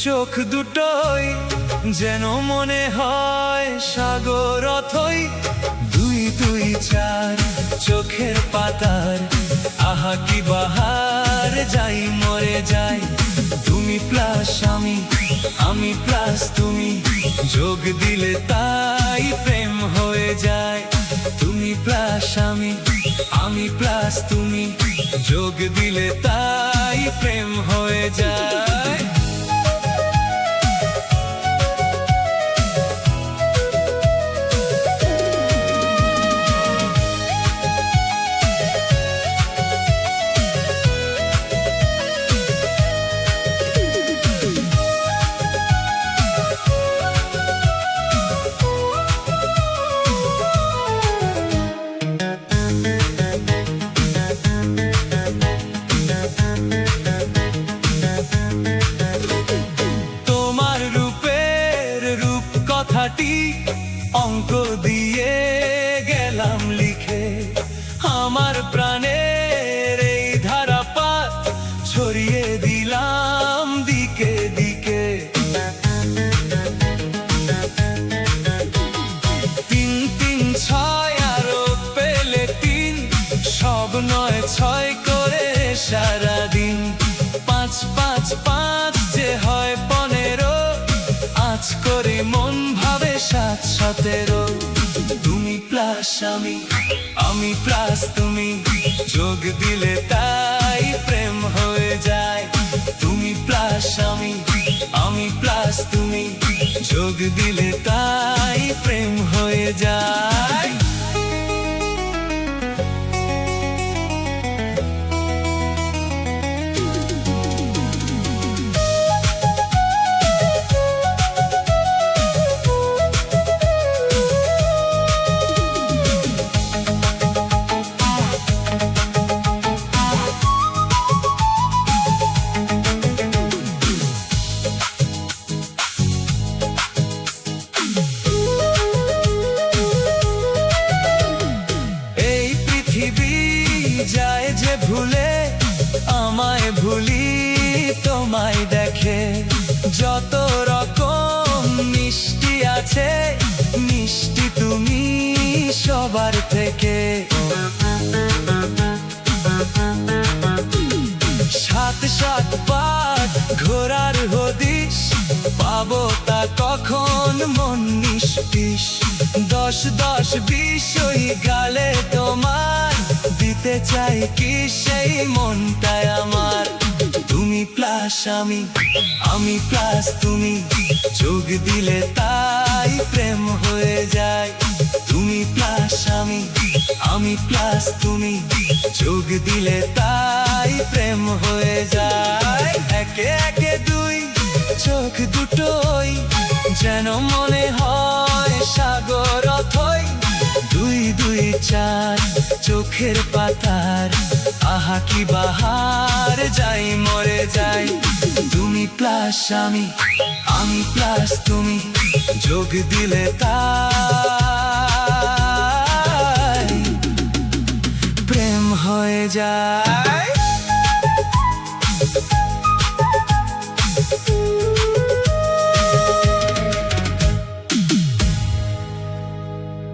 চোখ দুটোই যেন মনে হয় সাগর অথই, দুই দুই চার চোখের পাতার আহা কি বাহার, যাই মরে যাই তুমি প্লাস আমি, আমি প্লাস তুমি, যোগ দিলে তাই প্রেম হয়ে যায়। তুমি প্লাস আমি, আমি প্লাস তুমি, যোগ দিলে তাই প্রেম হয়ে যায়। কথাটি অঙ্ক দিয়ে গেলাম লিখে, আমার প্রাণের এই ধারাপাত ছড়িয়ে দিলাম দিকে দিকে। তিন তিন ছয় আরো পেলে তিন, সব নয় ছয় করে সারাদিন। পাঁচ পাঁচ পাঁচ যে হয় 15, আজ করে মন ভাবে 7 17। তুমি প্লাস আমি, আমি প্লাস তুমি, যোগ দিলে তাই প্রেম হয়ে যায়। তুমি প্লাস আমি, আমি প্লাস তুমি, যোগ দিলে তাই প্রেম হয়ে যায়। যায় যে ভুলে আমায় ভুলি তোমায় দেখে, যত রকম মিষ্টি আছে মিষ্টি তুমি সবার থেকে। 7 বার ঘোরার হদিস পাবো তা কখন মন নিষ্পিস। 10 10 20 গালে তোমার দিতে চাই কি সেই মনটাই আমার। তুমি প্লাস আমি, আমি প্লাস তুমি, যোগ দিলে তাই প্রেম হয়ে যায়। তুমি প্লাস আমি, আমি প্লাস তুমি, যোগ দিলে তাই প্রেম হয়ে যায়। একে একে দুই চোখ দুটোই যেন মনে হয় সাগর অথই, দুই দুই চার চোখের পাতার আহা কি বাহার, যাই মরে যাই। তুমি প্লাস আমি, আমি প্লাস তুমি, যোগ দিলে তাই